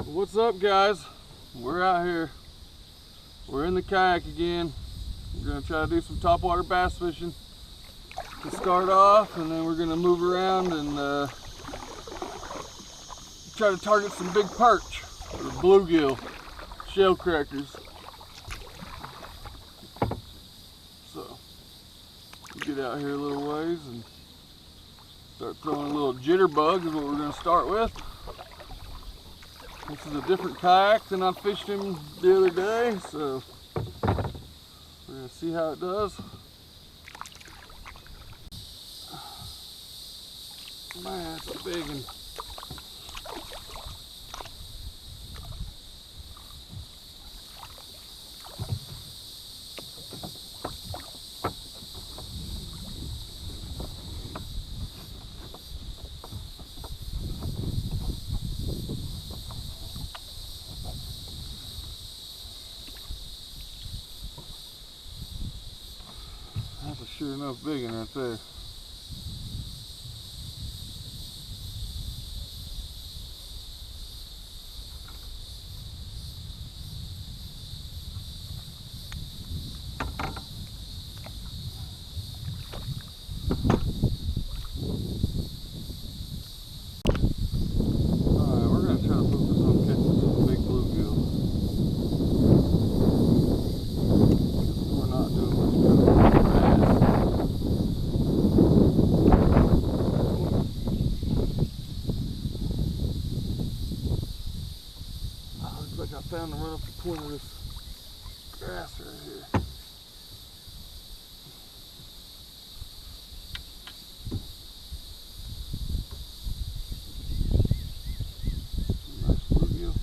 What's up, guys? We're out here. We're in the kayak again. We're gonna try to do some topwater bass fishing to start off, and then we're gonna move around and try to target some big perch or bluegill shell crackers. So we'll get out here a little ways and start throwing a little jitterbug is what we're gonna start with. This is a different kayak than I fished him the other day, so we're gonna see how it does. Man, that's a big one. That's a sure enough big one right there. Alright, we're going to try to focus on catching some big bluegill. We're not doing much better than bass. Looks like I found them right up the point of this grass right here. Nice bluegill.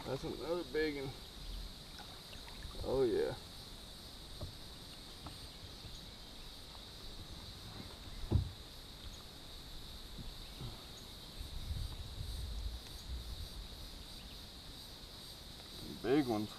That's another big one. Oh yeah. Big ones.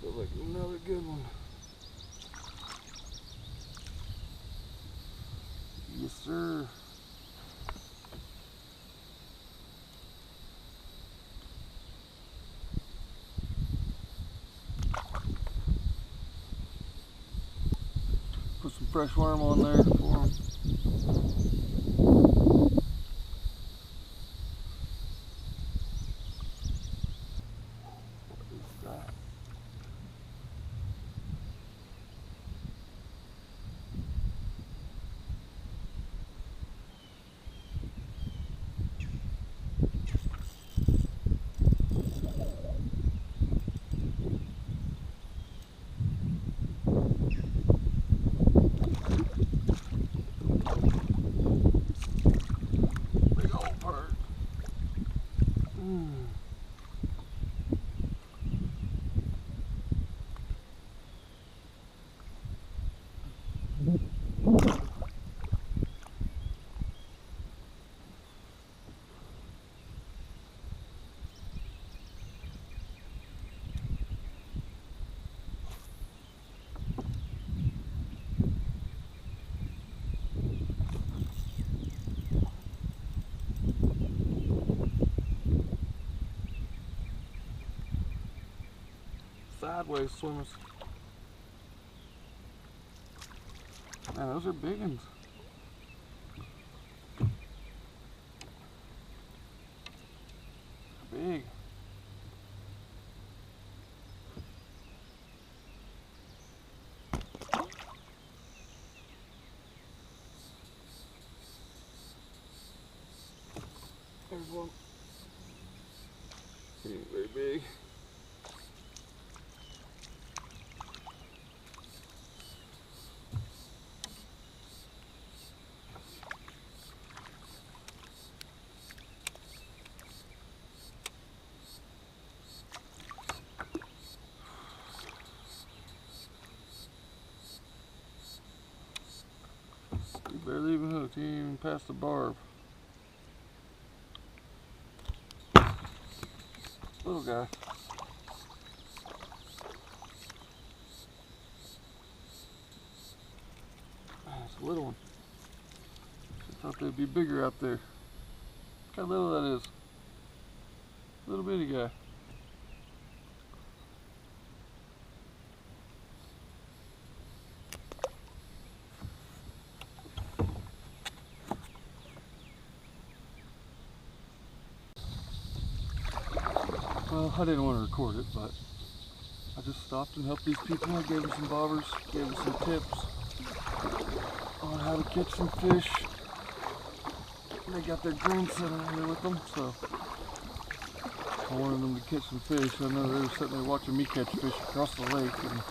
Feels like another good one. Yes, sir. Put some fresh worm on there for him. What is that? Big old perch. Sideways swimmers. Man, those are big ones. Big. There's one. He ain't very big. Barely even hooked. He ain't even past the barb. Little guy. It's a little one. I thought they'd be bigger out there. Look how little that is. Little bitty guy. Well, I didn't want to record it, but I just stopped and helped these people. I gave them some bobbers, gave them some tips on how to catch some fish. They got their grandson in there with them, so I wanted them to catch some fish. I know they were sitting there watching me catch fish across the lake, and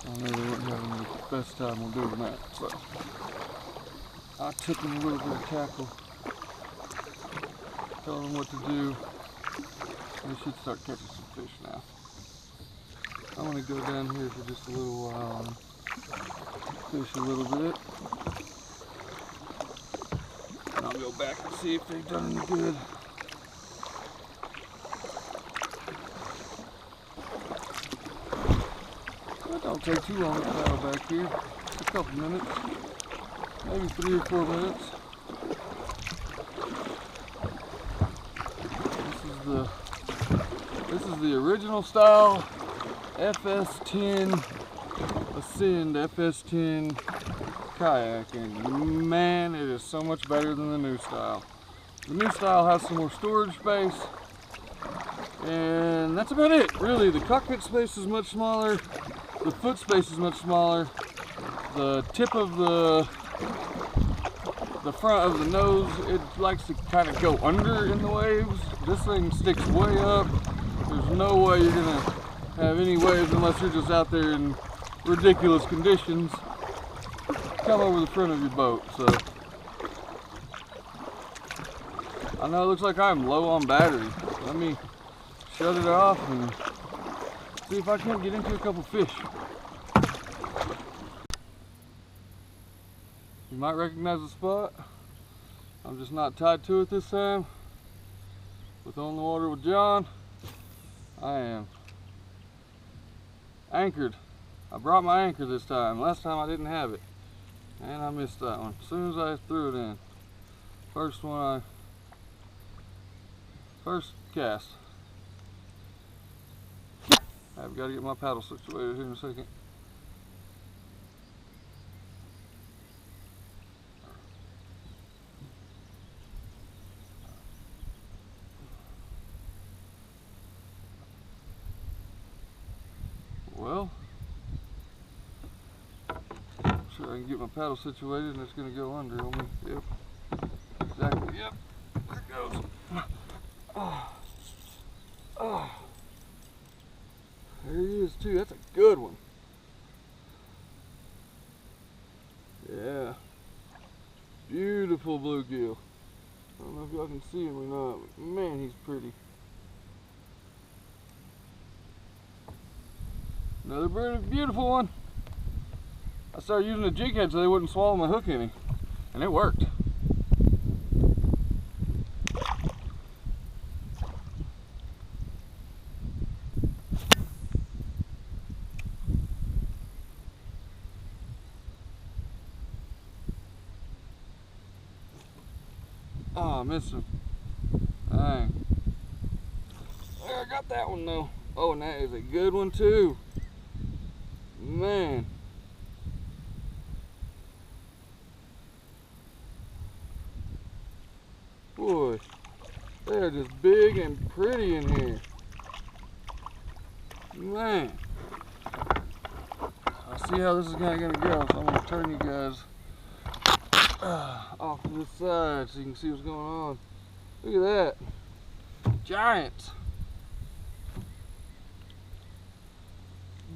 I know they weren't having the best time on doing that. So I took them a little bit of tackle, told them what to do. They should start catching some fish now. I want to go down here for just a little while and fish a little bit. And I'll go back and see if they've done any good. It don't take too long to paddle back here. A couple minutes, maybe 3 or 4 minutes. This is the original style FS10 Ascend FS10 kayak, and man, it is so much better than the new style. The new style has some more storage space, and that's about it, really. The cockpit space is much smaller, the foot space is much smaller, the tip of the front of the nose, it likes to kind of go under in the waves. This thing sticks way up. There's no way you're gonna have any waves unless you're just out there in ridiculous conditions come over the front of your boat. So I know it looks like I'm low on battery. Let me shut it off and see if I can't get into a couple fish. You might recognize the spot. I'm just not tied to it this time. With On the Water with John, I am anchored. I brought my anchor this time. Last time I didn't have it, and I missed that one. As soon as I threw it in, first cast. I've got to get my paddle situated here in a second. Well, I'm sure I can get my paddle situated and it's going to go under on me. Yep, exactly, yep, there it goes. Oh. There he is too, that's a good one. Yeah, beautiful bluegill. I don't know if y'all can see him or not, but man, he's pretty. Another beautiful one. I started using a jig head so they wouldn't swallow my hook any, and it worked. Oh, I missed him. Dang. There, I got that one though. Oh, and that is a good one too. Man. Boy, they're just big and pretty in here. Man. I see how this is gonna go, so I'm gonna turn you guys off to this side so you can see what's going on. Look at that. Giants.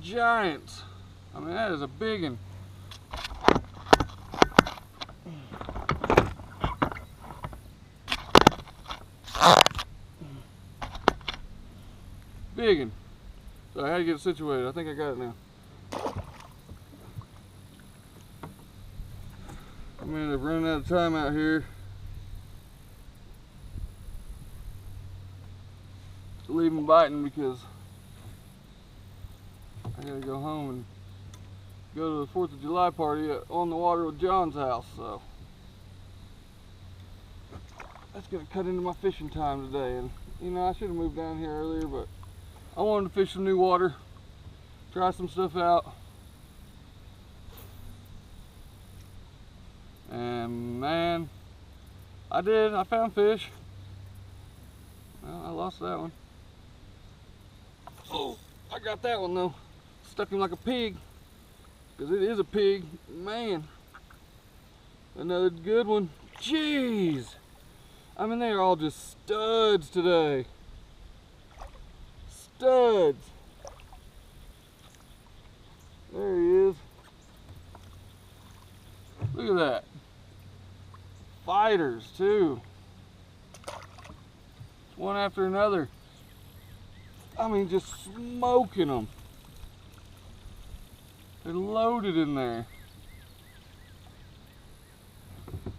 Giants. I mean, that is a big one. Big one. So I had to get it situated. I think I got it now. I'm gonna end up running out of time out here. Leaving biting because I gotta go home and go to the 4th of July party on the water with John's house, so that's gonna cut into my fishing time today. And you know, I should have moved down here earlier, but I wanted to fish some new water, try some stuff out. And man, I found fish. Well, I lost that one. Oh, I got that one though. Stuck him like a pig, because it is a pig. Man, another good one. Jeez, I mean, they're all just studs today. Studs. There he is. Look at that. Fighters too. One after another. I mean, just smoking them. They're loaded in there.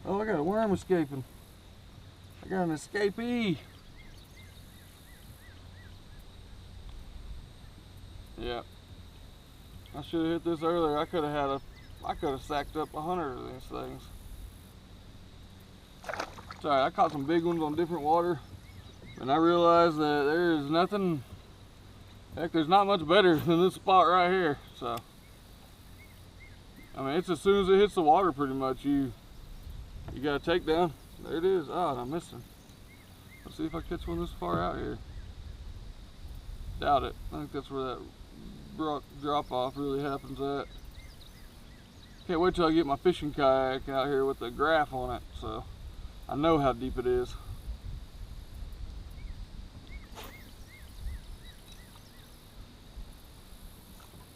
Oh, I got a worm escaping. I got an escapee. Yeah. I should have hit this earlier. I could have sacked up 100 of these things. It's alright, I caught some big ones on different water, and I realized that there is nothing, heck, there's not much better than this spot right here. So, I mean, it's as soon as it hits the water, pretty much, you got a takedown. There it is. Oh, and I'm missing. Let's see if I catch one this far out here. Doubt it. I think that's where that drop off really happens at. Can't wait till I get my fishing kayak out here with the graph on it, so I know how deep it is.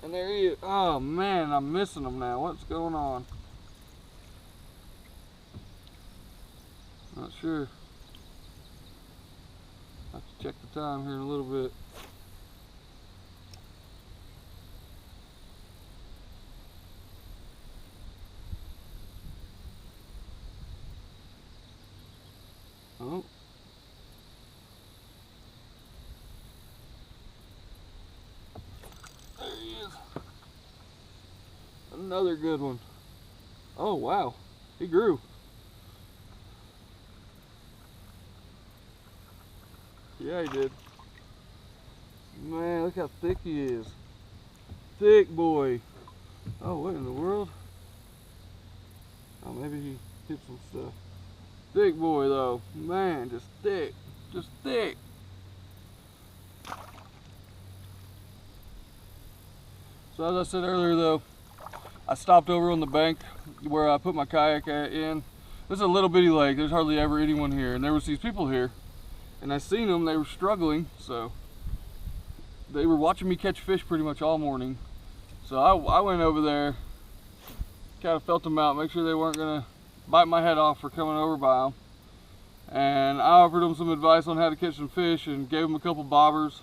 And there he is. Oh man, I'm missing him now. What's going on? Not sure. I'll have to check the time here in a little bit. Oh. There he is. Another good one. Oh wow, he grew. Yeah, he did. Man, look how thick he is. Thick boy. Oh, what in the world? Oh, maybe he hit some stuff. Thick boy though. Man, just thick. Just thick. So as I said earlier though, I stopped over on the bank where I put my kayak in. This is a little bitty lake. There's hardly ever anyone here. And there was these people here. And I seen them, they were struggling, so they were watching me catch fish pretty much all morning. So I went over there, kind of felt them out, make sure they weren't gonna bite my head off for coming over by them. And I offered them some advice on how to catch some fish and gave them a couple bobbers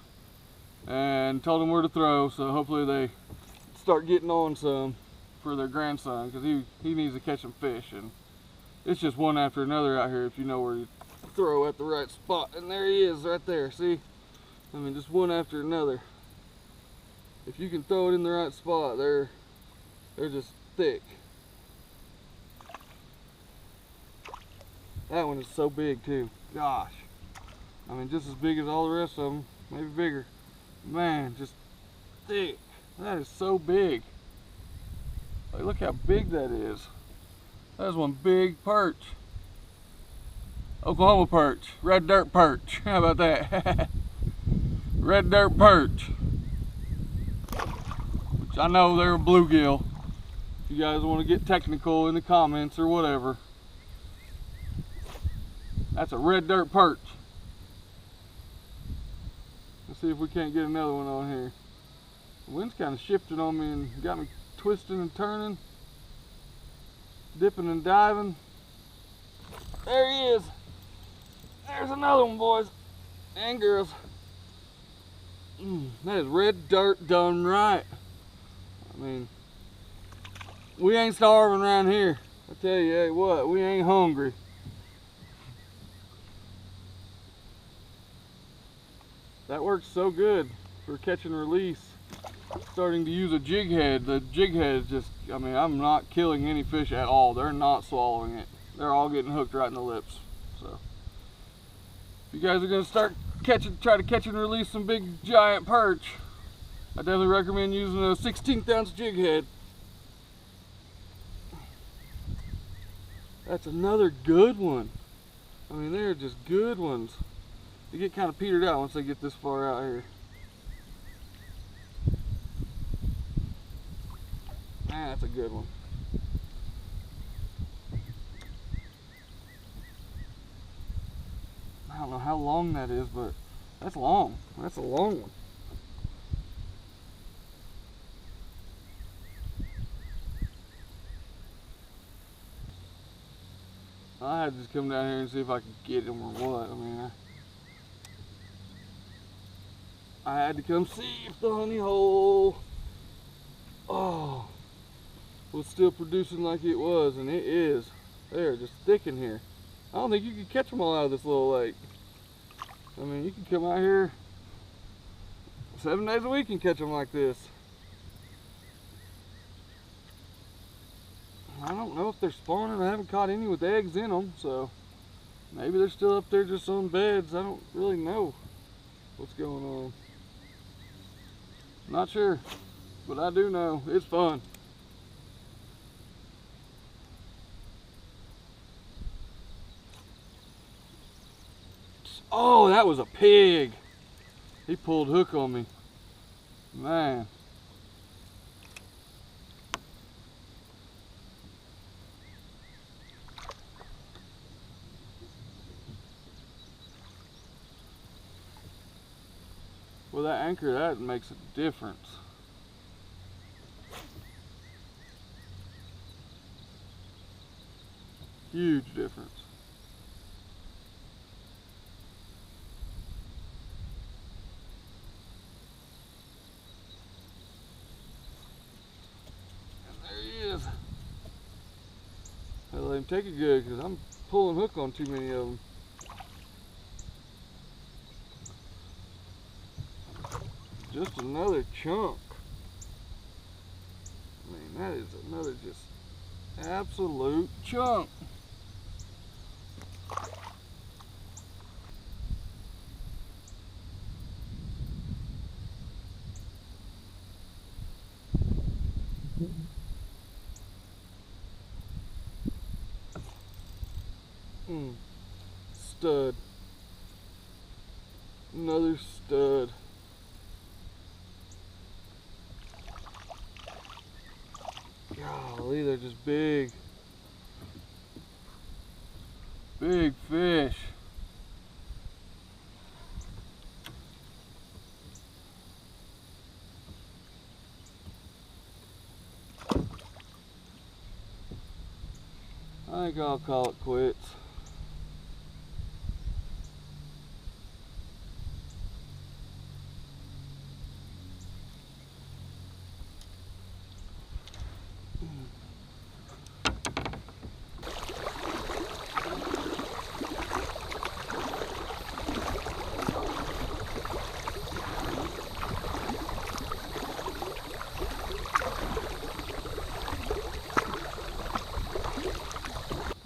and told them where to throw, so hopefully they start getting on some for their grandson, because he needs to catch some fish. And it's just one after another out here if you know where you throw at the right spot. And there he is right there, see? I mean, just one after another. If you can throw it in the right spot, they're just thick. That one is so big too. Gosh. I mean, just as big as all the rest of them, maybe bigger. Man, just thick. That is so big. Like, look how big that is. That's one big perch. Oklahoma perch, red dirt perch. How about that? Red dirt perch. Which I know they're a bluegill. If you guys want to get technical in the comments or whatever. That's a red dirt perch. Let's see if we can't get another one on here. The wind's kind of shifted on me and got me twisting and turning. Dipping and diving. There he is. There's another one, boys and girls. That is red dirt done right. I mean, we ain't starving around here. I tell you, hey, what? We ain't hungry. That works so good for catch and release. Starting to use a jig head. The jig head is just, I mean, I'm not killing any fish at all. They're not swallowing it. They're all getting hooked right in the lips. So, if you guys are gonna start try to catch and release some big giant perch, I definitely recommend using a 16th ounce jig head. That's another good one. I mean, they're just good ones. They get kind of petered out once they get this far out here. Man, that's a good one. I don't know how long that is, but that's long. That's a long one. I had to just come down here and see if I could get him or what. I mean, I had to come see if the honey hole was still producing like it was, and it is. They're just thick in here. I don't think you can catch them all out of this little lake. I mean, you can come out here 7 days a week and catch them like this. I don't know if they're spawning. I haven't caught any with eggs in them, so maybe they're still up there just on beds. I don't really know what's going on. Not sure, but I do know it's fun. Oh, that was a pig. He pulled hook on me. Man. Well, that anchor, that makes a difference. Huge difference. And there he is. I let him take it good because I'm pulling hook on too many of them. Just another chunk. I mean, that is another just absolute chunk. Stud. Another stud. Golly, they're just big. Big fish. I think I'll call it quits.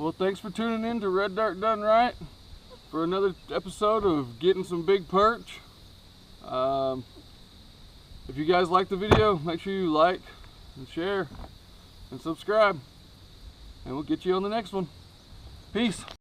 Well, thanks for tuning in to Red Dark Done Right for another episode of getting some big perch. If you guys like the video, make sure you like and share and subscribe, and we'll get you on the next one. Peace.